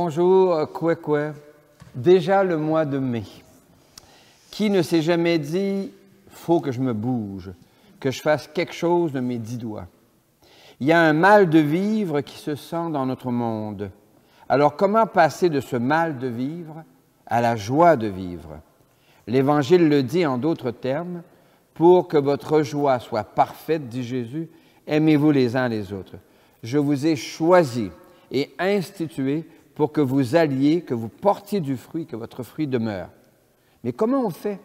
Bonjour, quoi. Déjà le mois de mai. Qui ne s'est jamais dit « faut que je me bouge, que je fasse quelque chose de mes 10 doigts ». Il y a un mal de vivre qui se sent dans notre monde. Alors comment passer de ce mal de vivre à la joie de vivre? L'Évangile le dit en d'autres termes, « Pour que votre joie soit parfaite, dit Jésus, aimez-vous les uns les autres. Je vous ai choisi et institué pour que vous alliez, que vous portiez du fruit, que votre fruit demeure. » Mais comment on fait?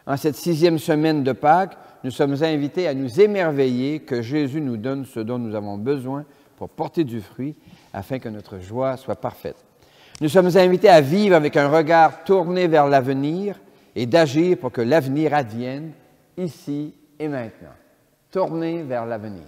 En cette 6e semaine de Pâques, nous sommes invités à nous émerveiller que Jésus nous donne ce dont nous avons besoin pour porter du fruit, afin que notre joie soit parfaite. Nous sommes invités à vivre avec un regard tourné vers l'avenir et d'agir pour que l'avenir advienne ici et maintenant. Tourné vers l'avenir.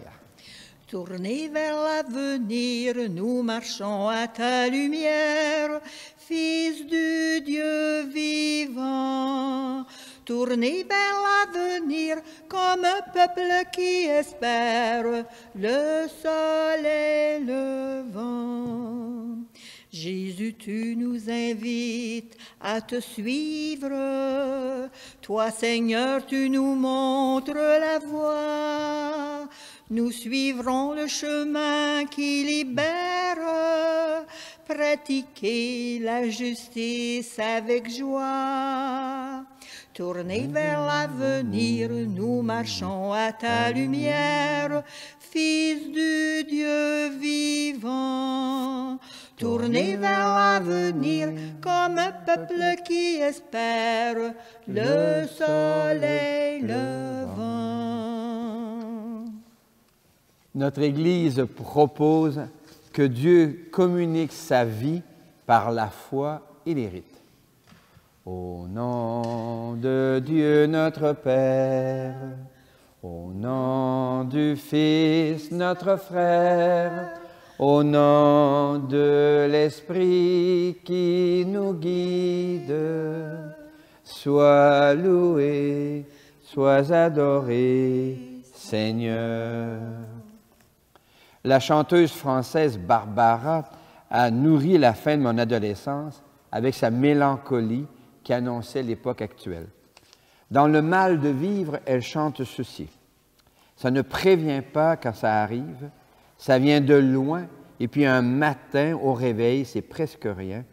Tournés vers l'avenir, nous marchons à ta lumière, Fils du Dieu vivant. Tournés vers l'avenir, comme un peuple qui espère le soleil levant. Jésus, tu nous invites à te suivre. Toi, Seigneur, tu nous montres la voie. Nous suivrons le chemin qui libère, pratiquer la justice avec joie. Tournés vers l'avenir, nous marchons à ta lumière, Fils du Dieu vivant. Tournés vers l'avenir, comme un peuple qui espère le soleil levant. Notre Église propose que Dieu communique sa vie par la foi et les rites. Au nom de Dieu notre Père, au nom du Fils notre frère, au nom de l'Esprit qui nous guide, sois loué, sois adoré, Seigneur. La chanteuse française Barbara a nourri la fin de mon adolescence avec sa mélancolie qui annonçait l'époque actuelle. Dans le mal de vivre, elle chante ceci. Ça ne prévient pas quand ça arrive, ça vient de loin, et puis un matin, au réveil, c'est presque rien,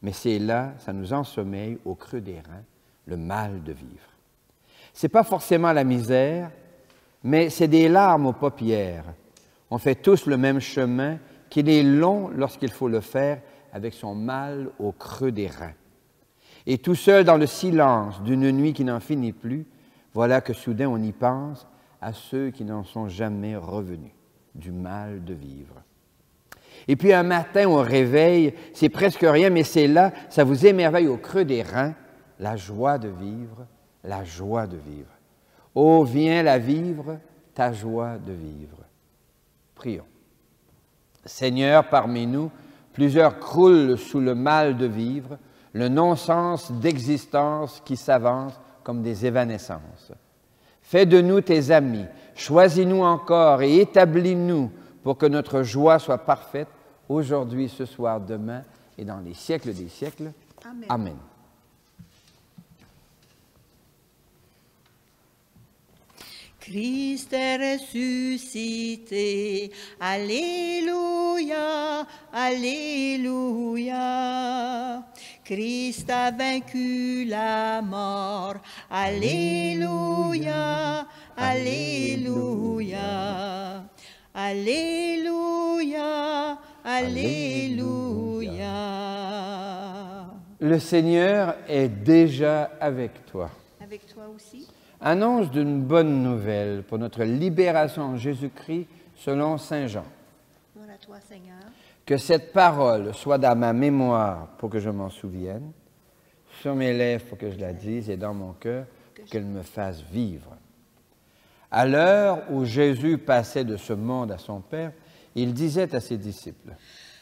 mais c'est là, ça nous ensommeille au creux des reins, le mal de vivre. Ce n'est pas forcément la misère, mais c'est des larmes aux paupières. On fait tous le même chemin, qu'il est long lorsqu'il faut le faire avec son mal au creux des reins. Et tout seul dans le silence d'une nuit qui n'en finit plus, voilà que soudain on y pense à ceux qui n'en sont jamais revenus, du mal de vivre. Et puis un matin au réveil, c'est presque rien, mais c'est là, ça vous émerveille au creux des reins, la joie de vivre, la joie de vivre. Oh, viens la vivre, ta joie de vivre. Prions. Seigneur, parmi nous, plusieurs croulent sous le mal de vivre, le non-sens d'existence qui s'avance comme des évanescences. Fais de nous tes amis, choisis-nous encore et établis-nous pour que notre joie soit parfaite aujourd'hui, ce soir, demain et dans les siècles des siècles. Amen. Amen. Christ est ressuscité, Alléluia, Alléluia. Christ a vaincu la mort, Alléluia, Alléluia. Alléluia, Alléluia. Le Seigneur est déjà avec toi. Avec toi aussi. Annonce d'une bonne nouvelle pour notre libération en Jésus-Christ selon Saint Jean. Gloire à toi, Seigneur. Que cette parole soit dans ma mémoire pour que je m'en souvienne, sur mes lèvres pour que je la dise et dans mon cœur pour qu'elle me fasse vivre. À l'heure où Jésus passait de ce monde à son Père, il disait à ses disciples,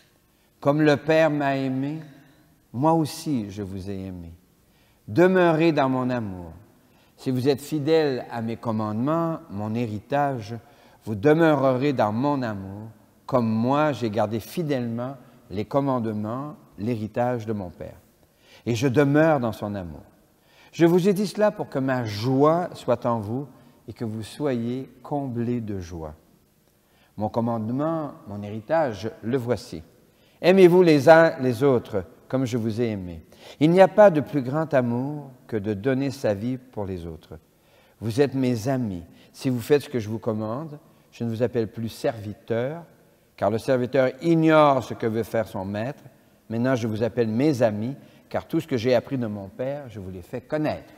« Comme le Père m'a aimé, moi aussi je vous ai aimé. Demeurez dans mon amour. Si vous êtes fidèles à mes commandements, mon héritage, vous demeurerez dans mon amour, comme moi j'ai gardé fidèlement les commandements, l'héritage de mon Père. Et je demeure dans son amour. Je vous ai dit cela pour que ma joie soit en vous et que vous soyez comblés de joie. Mon commandement, mon héritage, le voici. Aimez-vous les uns les autres comme je vous ai aimé. Il n'y a pas de plus grand amour que de donner sa vie pour les autres. Vous êtes mes amis. Si vous faites ce que je vous commande, je ne vous appelle plus serviteur, car le serviteur ignore ce que veut faire son maître. Maintenant, je vous appelle mes amis, car tout ce que j'ai appris de mon Père, je vous l'ai fait connaître.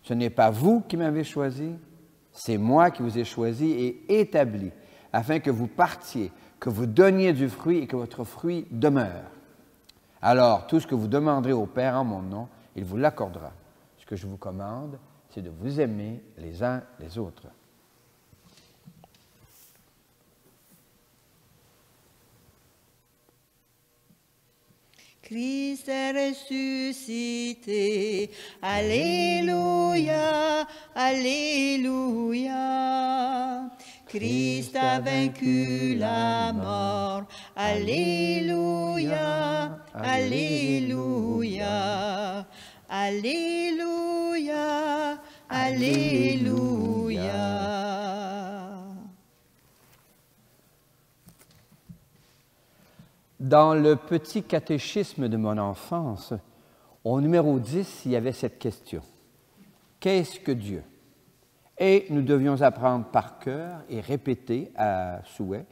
Ce n'est pas vous qui m'avez choisi, c'est moi qui vous ai choisi et établi, afin que vous partiez, que vous donniez du fruit et que votre fruit demeure. Alors, tout ce que vous demanderez au Père en mon nom, il vous l'accordera. Ce que je vous commande, c'est de vous aimer les uns les autres. Christ est ressuscité, Alléluia, Alléluia. Christ a vaincu la mort, Alléluia, Alléluia, Alléluia, Alléluia. Dans le petit catéchisme de mon enfance, au numéro 10, il y avait cette question. Qu'est-ce que Dieu? Et nous devions apprendre par cœur et répéter à souhait,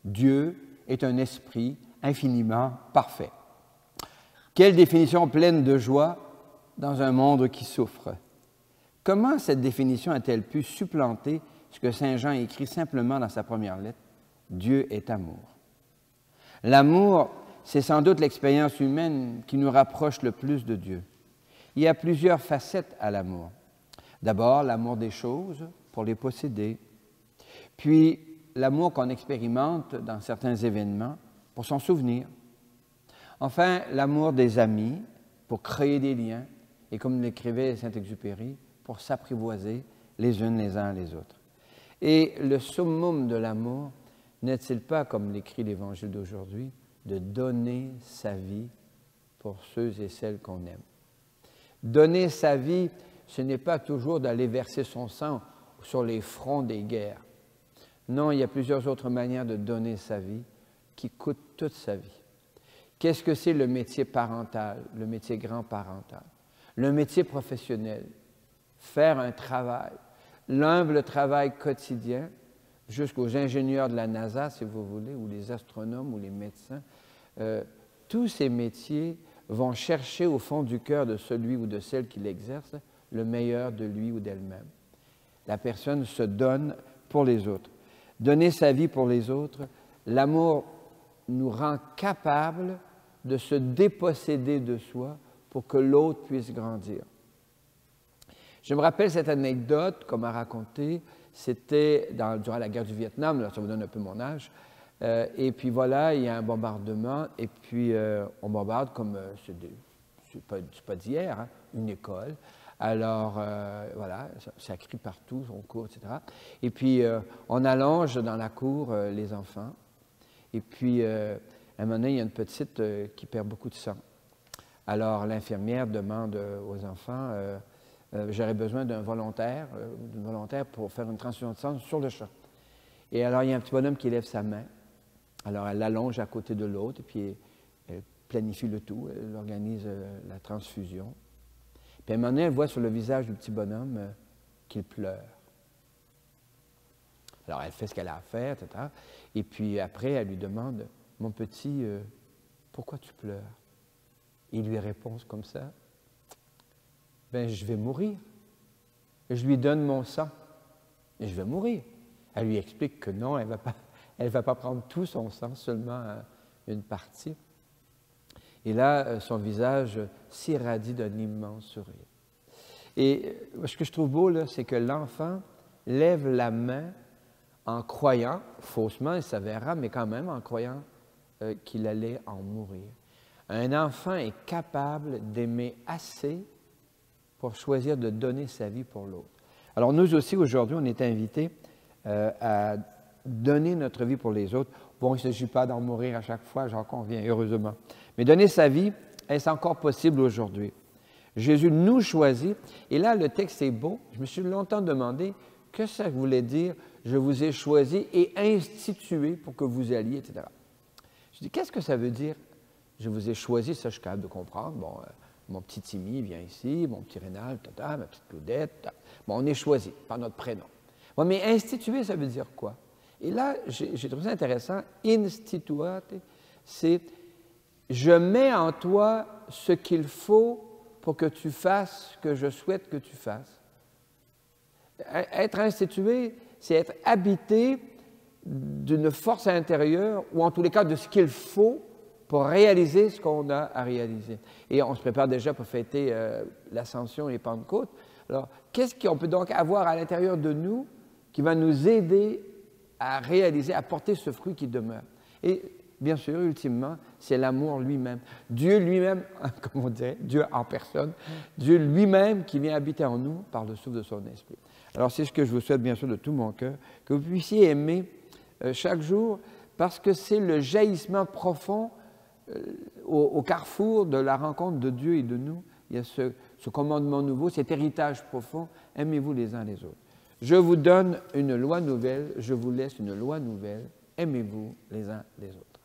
Dieu est un esprit infiniment parfait. Quelle définition pleine de joie dans un monde qui souffre. Comment cette définition a-t-elle pu supplanter ce que Saint Jean écrit simplement dans sa première lettre? Dieu est amour. L'amour, c'est sans doute l'expérience humaine qui nous rapproche le plus de Dieu. Il y a plusieurs facettes à l'amour. D'abord, l'amour des choses pour les posséder. Puis, l'amour qu'on expérimente dans certains événements pour s'en souvenir. Enfin, l'amour des amis pour créer des liens et, comme l'écrivait Saint-Exupéry, pour s'apprivoiser les unes les uns les autres. Et le summum de l'amour n'est-il pas, comme l'écrit l'Évangile d'aujourd'hui, de donner sa vie pour ceux et celles qu'on aime? Donner sa vie, ce n'est pas toujours d'aller verser son sang sur les fronts des guerres. Non, il y a plusieurs autres manières de donner sa vie qui coûtent toute sa vie. Qu'est-ce que c'est le métier parental, le métier grand-parental? Le métier professionnel, faire un travail, l'humble travail quotidien, jusqu'aux ingénieurs de la NASA, si vous voulez, ou les astronomes ou les médecins, tous ces métiers vont chercher au fond du cœur de celui ou de celle qui l'exerce le meilleur de lui ou d'elle-même. La personne se donne pour les autres. Donner sa vie pour les autres, l'amour nous rend capables de se déposséder de soi pour que l'autre puisse grandir. Je me rappelle cette anecdote qu'on m'a racontée. C'était durant la guerre du Vietnam, là, ça vous donne un peu mon âge. Et puis voilà, il y a un bombardement, et puis on bombarde comme, c'est pas d'hier, hein, une école. Alors, voilà, ça crie partout, on court, etc. Et puis, on allonge dans la cour les enfants. Et puis, à un moment donné, il y a une petite qui perd beaucoup de sang. Alors, l'infirmière demande aux enfants... j'aurais besoin d'une volontaire pour faire une transfusion de sang sur le champ. Et alors, il y a un petit bonhomme qui lève sa main. Alors, elle l'allonge à côté de l'autre, et puis elle planifie le tout, elle organise la transfusion. Puis à un moment donné, elle voit sur le visage du petit bonhomme qu'il pleure. Alors, elle fait ce qu'elle a à faire, etc. Et puis après, elle lui demande, « Mon petit, pourquoi tu pleures? » Il lui répond comme ça, ben, je vais mourir. Je lui donne mon sang et je vais mourir. Elle lui explique que non, elle ne va pas prendre tout son sang, seulement une partie. Et là, son visage s'irradie d'un immense sourire. Et ce que je trouve beau, là, c'est que l'enfant lève la main en croyant, faussement, il s'avérera, mais quand même en croyant qu'il allait en mourir. Un enfant est capable d'aimer assez pour choisir de donner sa vie pour l'autre. Alors nous aussi, aujourd'hui, on est invités à donner notre vie pour les autres. Bon, il ne s'agit pas d'en mourir à chaque fois, j'en conviens, heureusement. Mais donner sa vie, est-ce encore possible aujourd'hui? Jésus nous choisit. Et là, le texte est beau. Je me suis longtemps demandé que ça voulait dire « Je vous ai choisi et institué pour que vous alliez, etc. » Je dis, qu'est-ce que ça veut dire? Je vous ai choisi, ça je suis capable de comprendre. Bon, mon petit Timmy vient ici, mon petit Rénal, ma petite Claudette. Bon, on est choisi par notre prénom. Bon, mais instituer, ça veut dire quoi? Et là, j'ai trouvé ça intéressant. Instituate, c'est je mets en toi ce qu'il faut pour que tu fasses ce que je souhaite que tu fasses. Être institué, c'est être habité d'une force intérieure, ou en tous les cas de ce qu'il faut pour réaliser ce qu'on a à réaliser. Et on se prépare déjà pour fêter l'Ascension et Pentecôte. Alors, qu'est-ce qu'on peut donc avoir à l'intérieur de nous qui va nous aider à réaliser, à porter ce fruit qui demeure? Et bien sûr, ultimement, c'est l'amour lui-même. Dieu lui-même, comme on dirait, Dieu en personne, Dieu lui-même qui vient habiter en nous par le souffle de son esprit. Alors, c'est ce que je vous souhaite, bien sûr, de tout mon cœur, que vous puissiez aimer chaque jour, parce que c'est le jaillissement profond au carrefour de la rencontre de Dieu et de nous. Il y a ce commandement nouveau, cet héritage profond. Aimez-vous les uns les autres. Je vous donne une loi nouvelle, je vous laisse une loi nouvelle. Aimez-vous les uns les autres.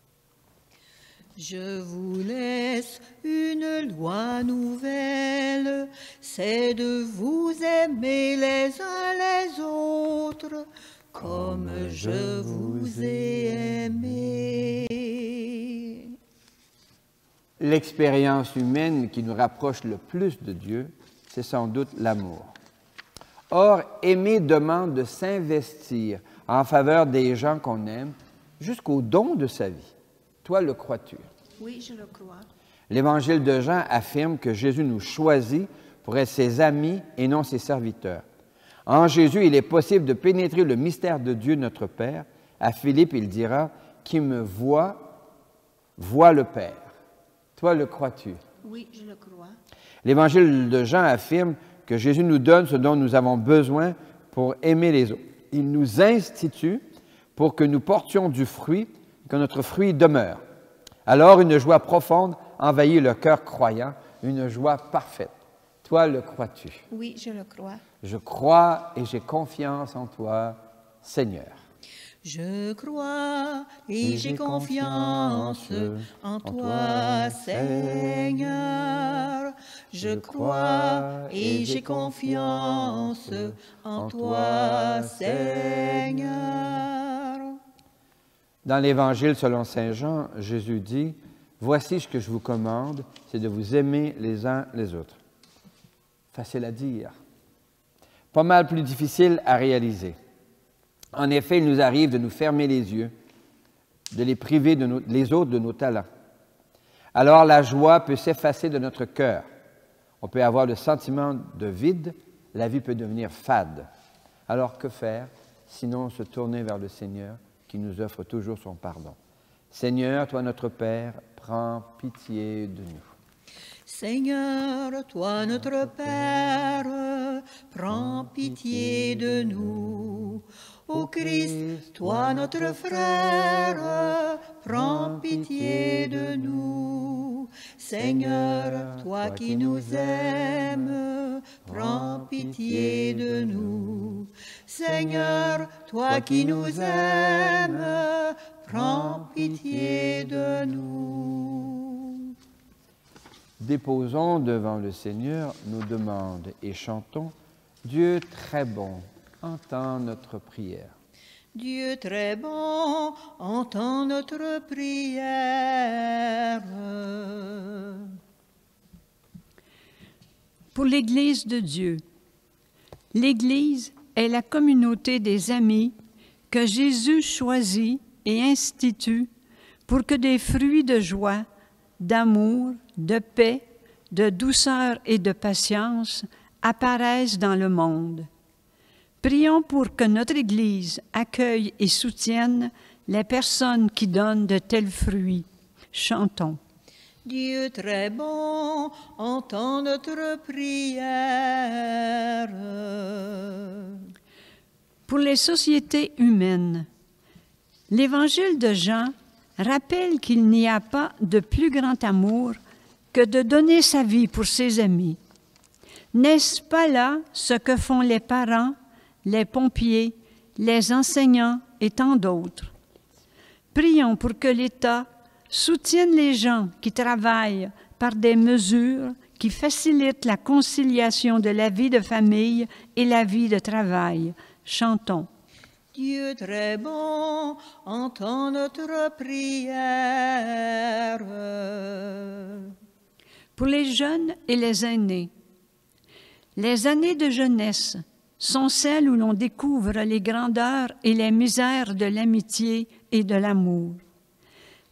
Je vous laisse une loi nouvelle, c'est de vous aimer les uns les autres, comme je vous ai aimé. L'expérience humaine qui nous rapproche le plus de Dieu, c'est sans doute l'amour. Or, aimer demande de s'investir en faveur des gens qu'on aime jusqu'au don de sa vie. Toi, le crois-tu? Oui, je le crois. L'Évangile de Jean affirme que Jésus nous choisit pour être ses amis et non ses serviteurs. En Jésus, il est possible de pénétrer le mystère de Dieu notre Père. À Philippe, il dira « Qui me voit, voit le Père ». Toi, le crois-tu? Oui, je le crois. L'Évangile de Jean affirme que Jésus nous donne ce dont nous avons besoin pour aimer les autres. Il nous institue pour que nous portions du fruit, que notre fruit demeure. Alors, une joie profonde envahit le cœur croyant, une joie parfaite. Toi, le crois-tu? Oui, je le crois. Je crois et j'ai confiance en toi, Seigneur. Je crois et j'ai confiance en toi, Seigneur. Je crois et j'ai confiance en toi, Seigneur. Dans l'Évangile selon saint Jean, Jésus dit « Voici ce que je vous commande, c'est de vous aimer les uns les autres. » Facile à dire, pas mal plus difficile à réaliser. En effet, il nous arrive de nous fermer les yeux, de les priver les autres de nos talents. Alors la joie peut s'effacer de notre cœur. On peut avoir le sentiment de vide, la vie peut devenir fade. Alors que faire, sinon se tourner vers le Seigneur qui nous offre toujours son pardon. Seigneur, toi notre Père, prends pitié de nous. Seigneur, toi notre Père, prends pitié de nous. Ô Christ, toi notre frère, prends pitié de nous. Seigneur, toi qui nous aimes, prends pitié de nous. Seigneur, toi qui nous aimes, prends pitié de nous. Déposons devant le Seigneur nos demandes et chantons « Dieu très bon, entends notre prière. » Dieu très bon, entends notre prière. Pour l'Église de Dieu. L'Église est la communauté des amis que Jésus choisit et institue pour que des fruits de joie, d'amour, de paix, de douceur et de patience apparaissent dans le monde. Prions pour que notre Église accueille et soutienne les personnes qui donnent de tels fruits. Chantons. Dieu très bon, entends notre prière. Pour les sociétés humaines, L'Évangile de Jean rappelle qu'il n'y a pas de plus grand amour que de donner sa vie pour ses amis. N'est-ce pas là ce que font les parents, les pompiers, les enseignants et tant d'autres? Prions pour que l'État soutienne les gens qui travaillent par des mesures qui facilitent la conciliation de la vie de famille et la vie de travail. Chantons. Dieu très bon, entends notre prière. Pour les jeunes et les aînés, les années de jeunesse sont celles où l'on découvre les grandeurs et les misères de l'amitié et de l'amour.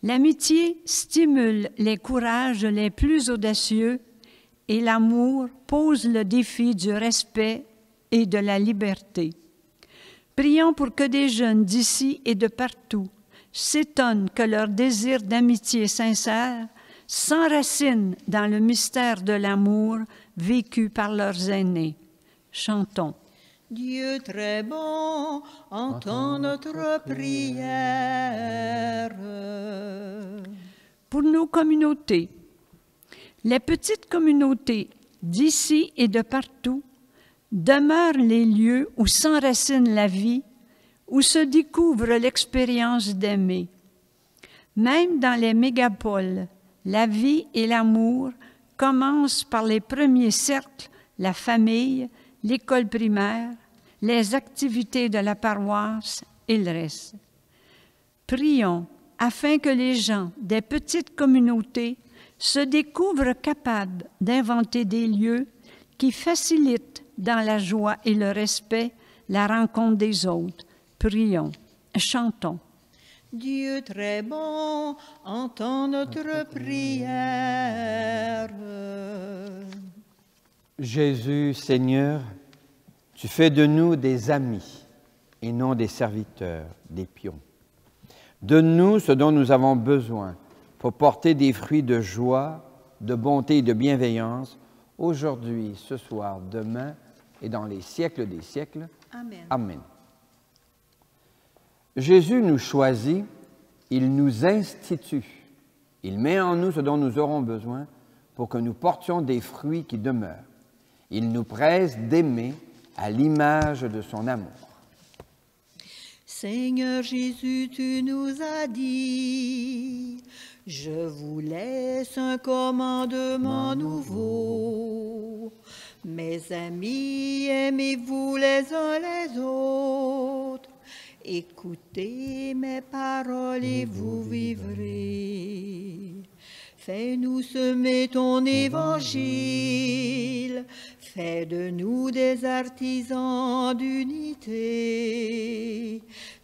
L'amitié stimule les courages les plus audacieux et l'amour pose le défi du respect et de la liberté. Prions pour que des jeunes d'ici et de partout s'étonnent que leur désir d'amitié sincère s'enracine dans le mystère de l'amour vécu par leurs aînés. Chantons. Dieu très bon, entends notre prière. Pour nos communautés, les petites communautés d'ici et de partout demeurent les lieux où s'enracine la vie, où se découvre l'expérience d'aimer. Même dans les mégapoles, la vie et l'amour commencent par les premiers cercles, la famille, l'école primaire, les activités de la paroisse et le reste. Prions afin que les gens des petites communautés se découvrent capables d'inventer des lieux qui facilitent dans la joie et le respect la rencontre des autres. Prions, chantons. Dieu très bon, entends notre prière. Jésus, Seigneur, tu fais de nous des amis et non des serviteurs, des pions. Donne-nous ce dont nous avons besoin pour porter des fruits de joie, de bonté et de bienveillance aujourd'hui, ce soir, demain et dans les siècles des siècles. Amen. Amen. Jésus nous choisit, il nous institue, il met en nous ce dont nous aurons besoin pour que nous portions des fruits qui demeurent. Il nous presse d'aimer à l'image de son amour. Seigneur Jésus, tu nous as dit, je vous laisse un commandement nouveau. Mes amis, aimez-vous les uns les autres. Écoutez mes paroles et vous vivrez. Fais-nous semer ton évangile. Fais de nous des artisans d'unité.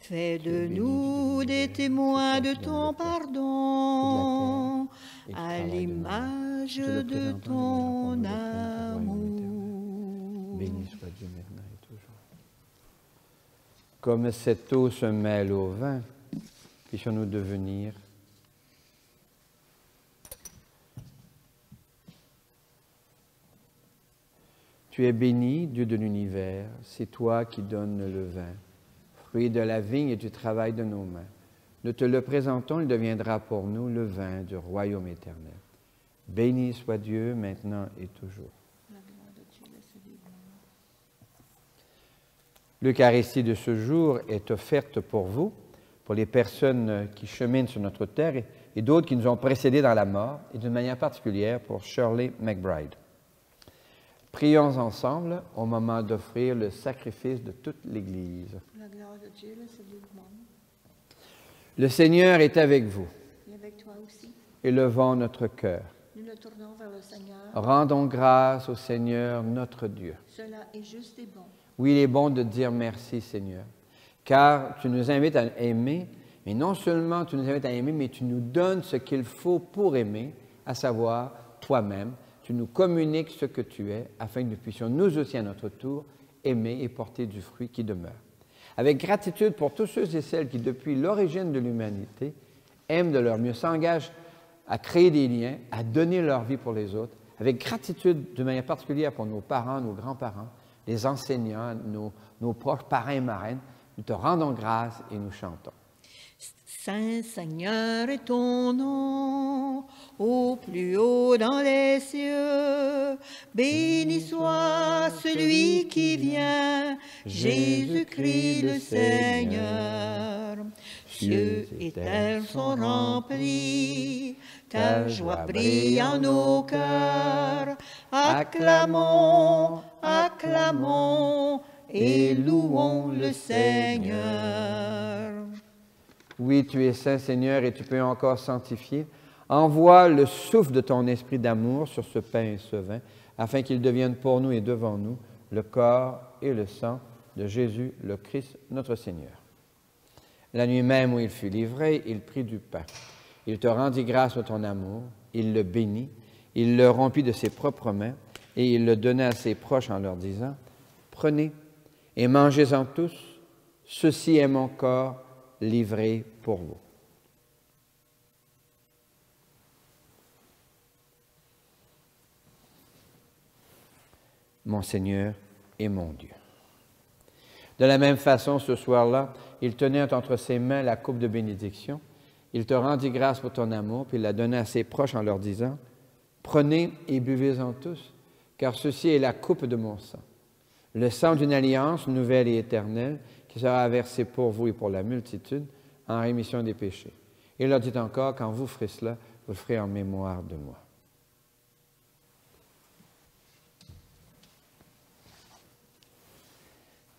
Fais de nous des témoins de ton pardon, à l'image de ton amour. Béni soit Dieu maintenant et toujours. Comme cette eau se mêle au vin, puissions-nous devenir Tu es béni, Dieu de l'univers, c'est toi qui donnes le vin, fruit de la vigne et du travail de nos mains. Nous te le présentons, il deviendra pour nous le vin du royaume éternel. Béni soit Dieu, maintenant et toujours. L'Eucharistie de ce jour est offerte pour vous, pour les personnes qui cheminent sur notre terre et d'autres qui nous ont précédés dans la mort, et d'une manière particulière pour Shirley McBride. Prions ensemble au moment d'offrir le sacrifice de toute l'Église. La gloire de Dieu, le salut du monde. Le Seigneur est avec vous. Et avec toi aussi. Élevons notre cœur. Nous nous tournons vers le Seigneur. Rendons grâce au Seigneur notre Dieu. Cela est juste et bon. Oui, il est bon de dire merci, Seigneur, car tu nous invites à aimer, mais non seulement tu nous invites à aimer, mais tu nous donnes ce qu'il faut pour aimer, à savoir toi-même. Tu nous communiques ce que tu es, afin que nous puissions nous aussi à notre tour aimer et porter du fruit qui demeure. Avec gratitude pour tous ceux et celles qui, depuis l'origine de l'humanité, aiment de leur mieux, s'engagent à créer des liens, à donner leur vie pour les autres, avec gratitude de manière particulière pour nos parents, nos grands-parents, les enseignants, nos proches parrains et marraines, nous te rendons grâce et nous chantons. Saint Seigneur est ton nom, au plus haut dans les cieux. Béni soit celui qui vient, Jésus-Christ le Seigneur. Cieux et terre sont remplis, ta joie brille en nos cœurs. Acclamons, acclamons et louons le Seigneur. Oui, tu es saint, Seigneur, et tu peux encore sanctifier. Envoie le souffle de ton esprit d'amour sur ce pain et ce vin, afin qu'ils deviennent pour nous et devant nous le corps et le sang de Jésus, le Christ, notre Seigneur. La nuit même où il fut livré, il prit du pain. Il te rendit grâce de ton amour, il le bénit, il le rompit de ses propres mains, et il le donna à ses proches en leur disant, « Prenez et mangez-en tous, ceci est mon corps livré pour vous. » Mon Seigneur et mon Dieu. De la même façon, ce soir-là, il tenait entre ses mains la coupe de bénédiction. Il te rendit grâce pour ton amour, puis il la donna à ses proches en leur disant, « Prenez et buvez-en tous, car ceci est la coupe de mon sang, le sang d'une alliance nouvelle et éternelle qui sera versé pour vous et pour la multitude en rémission des péchés. » Il leur dit encore, « Quand vous ferez cela, vous le ferez en mémoire de moi. »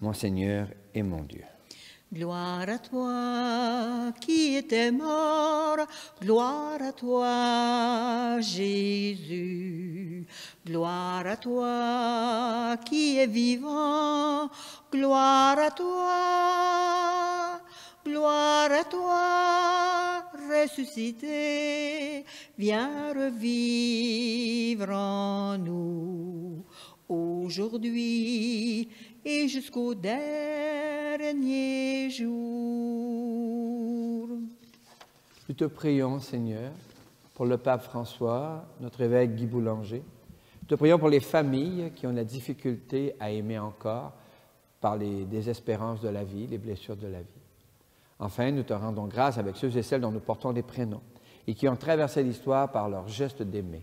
Mon Seigneur et mon Dieu. Gloire à toi qui étais mort, gloire à toi Jésus. Gloire à toi qui es vivant, gloire à toi. Gloire à toi ressuscité, viens revivre en nous aujourd'hui et jusqu'au dernier jour. Nous te prions, Seigneur, pour le pape François, notre évêque Guy Boulanger. Nous te prions pour les familles qui ont la difficulté à aimer encore par les désespérances de la vie, les blessures de la vie. Enfin, nous te rendons grâce avec ceux et celles dont nous portons des prénoms et qui ont traversé l'histoire par leur geste d'aimer.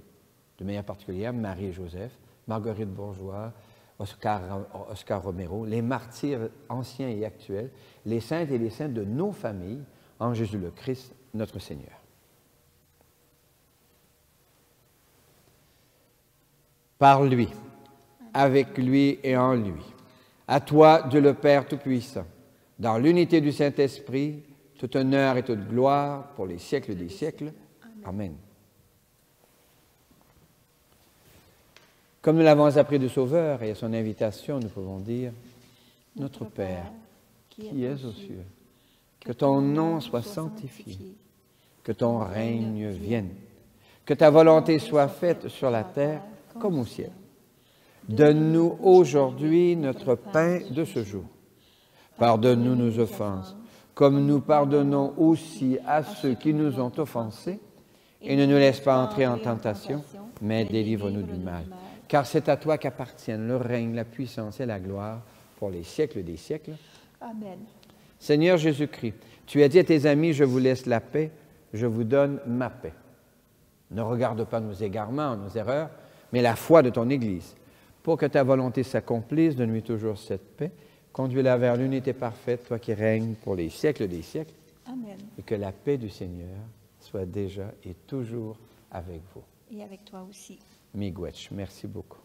De manière particulière, Marie et Joseph, Marguerite Bourgeois, Oscar Romero, les martyrs anciens et actuels, les saintes et les saints de nos familles, en Jésus le Christ, notre Seigneur. Par lui, avec lui et en lui, à toi, Dieu le Père Tout-Puissant, dans l'unité du Saint-Esprit, tout honneur et toute gloire pour les siècles des siècles. Amen. Comme nous l'avons appris du Sauveur et à son invitation, nous pouvons dire, « Notre Père, qui es aux cieux, que ton nom soit sanctifié, que ton règne vienne, que ta volonté soit faite sur la terre comme au ciel. Donne-nous aujourd'hui notre pain de ce jour. Pardonne-nous nos offenses, comme nous pardonnons aussi à ceux qui nous ont offensés, et ne nous laisse pas entrer en tentation, mais délivre-nous du mal. Car c'est à toi qu'appartiennent le règne, la puissance et la gloire pour les siècles des siècles. Amen. Seigneur Jésus-Christ, tu as dit à tes amis, je vous laisse la paix, je vous donne ma paix. Ne regarde pas nos égarements, nos erreurs, mais la foi de ton Église. Pour que ta volonté s'accomplisse, donne-lui toujours cette paix. Conduis-la vers l'unité parfaite, toi qui règnes pour les siècles des siècles. Amen. Et que la paix du Seigneur soit déjà et toujours avec vous. Et avec toi aussi. Miigwech, merci beaucoup.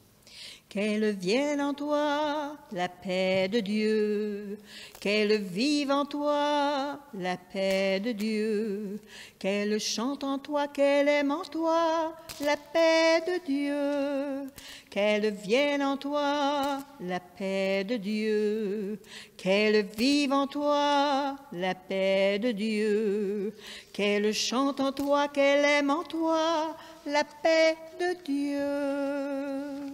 Qu'elle vienne en toi la paix de Dieu, qu'elle vive en toi la paix de Dieu, qu'elle chante en toi, qu'elle aime en toi la paix de Dieu, qu'elle vienne en toi la paix de Dieu, qu'elle vive en toi la paix de Dieu, qu'elle chante en toi, qu'elle aime en toi la paix de Dieu.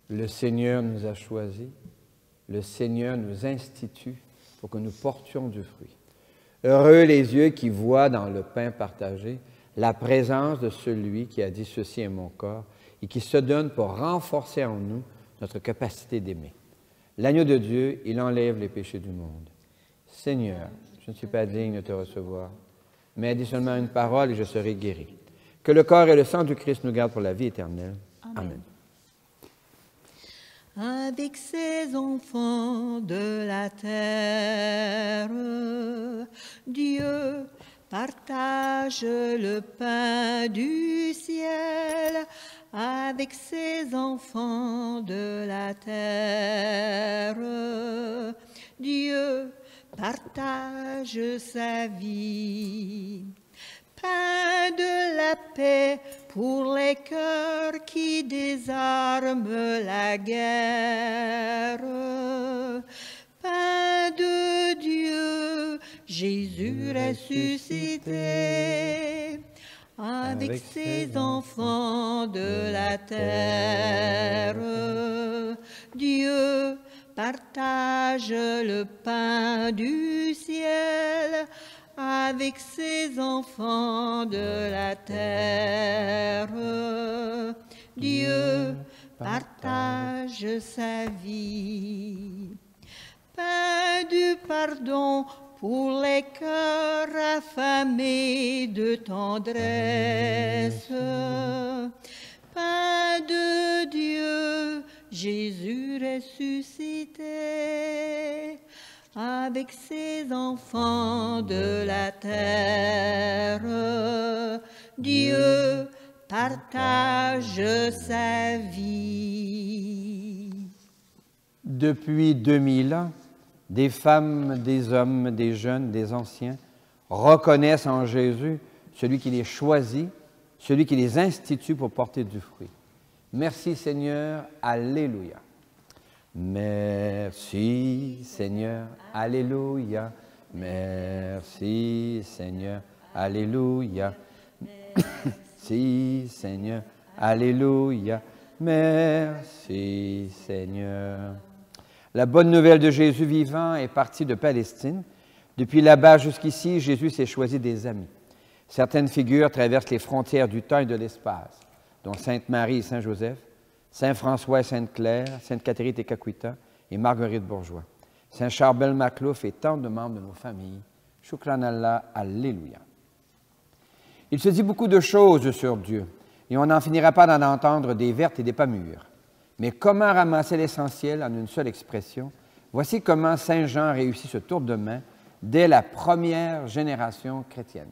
Le Seigneur nous a choisis, le Seigneur nous institue pour que nous portions du fruit. Heureux les yeux qui voient dans le pain partagé la présence de celui qui a dit « Ceci est mon corps » et qui se donne pour renforcer en nous notre capacité d'aimer. L'agneau de Dieu, il enlève les péchés du monde. Seigneur, je ne suis pas digne de te recevoir, mais dis seulement une parole et je serai guéri. Que le corps et le sang du Christ nous gardent pour la vie éternelle. Amen. Avec ses enfants de la terre, Dieu partage le pain du ciel. Avec ses enfants de la terre, Dieu partage sa vie. Pain de la paix pour les cœurs qui désarment la guerre. Pain de Dieu, Jésus ressuscité, avec ses enfants de la terre. Dieu partage le pain du ciel avec ses enfants de la terre. Dieu partage sa vie. Pain du pardon pour les cœurs affamés de tendresse. Pain de Dieu, Jésus ressuscité, avec ses enfants de la terre. Dieu partage sa vie. Depuis 2000 ans, des femmes, des hommes, des jeunes, des anciens reconnaissent en Jésus celui qui les choisit, celui qui les institue pour porter du fruit. Merci Seigneur, Alléluia. Merci Seigneur, Alléluia. Merci Seigneur, Alléluia. Merci Seigneur, Alléluia. Merci Seigneur. La bonne nouvelle de Jésus vivant est partie de Palestine. Depuis là-bas jusqu'ici, Jésus s'est choisi des amis. Certaines figures traversent les frontières du temps et de l'espace, dont Sainte Marie et Saint Joseph, Saint François et Sainte Claire, Sainte Catherine et Kakwita et Marguerite Bourgeois, Saint Charbel Maclouf et tant de membres de nos familles. Shukran Allah, Alléluia. Il se dit beaucoup de choses sur Dieu, et on n'en finira pas d'en entendre des vertes et des pas mûres. Mais comment ramasser l'essentiel en une seule expression? Voici comment Saint Jean réussit ce tour de main dès la première génération chrétienne.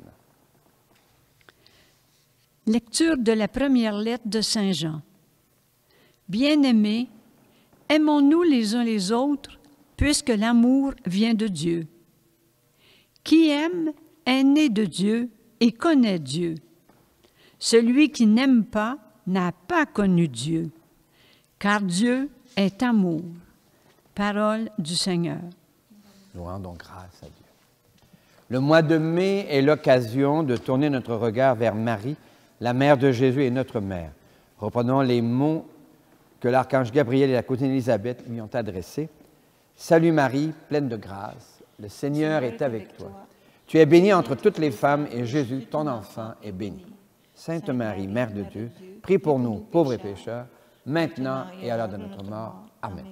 Lecture de la première lettre de Saint Jean. Bien-aimés, aimons-nous les uns les autres, puisque l'amour vient de Dieu. Qui aime est né de Dieu et connaît Dieu. Celui qui n'aime pas n'a pas connu Dieu, car Dieu est amour. Parole du Seigneur. Nous rendons grâce à Dieu. Le mois de mai est l'occasion de tourner notre regard vers Marie, la mère de Jésus et notre mère. Reprenons les mots que l'archange Gabriel et la cousine Élisabeth lui ont adressés. Salut Marie, pleine de grâce, le Seigneur est avec toi. Tu es bénie entre toutes les femmes et Jésus, ton enfant, est béni. Sainte Marie, Mère de Dieu, prie pour nous, pauvres et pécheurs, maintenant et à l'heure de notre mort. Amen.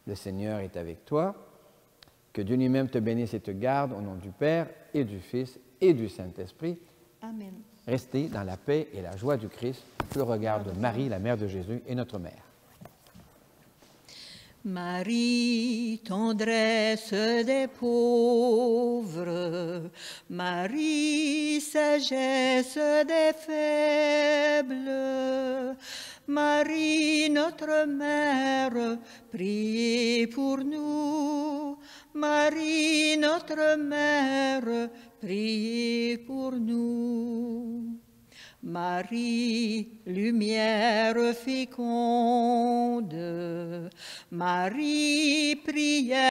Le Seigneur est avec toi. Que Dieu lui-même te bénisse et te garde au nom du Père et du Fils et du Saint-Esprit. Amen. Restez dans la paix et la joie du Christ sous le regard de Marie, la Mère de Jésus et notre Mère. Marie, tendresse des pauvres, Marie, sagesse des faibles, Marie, notre Mère, priez pour nous. Marie, notre Mère, priez pour nous. Marie, lumière féconde, Marie, prière.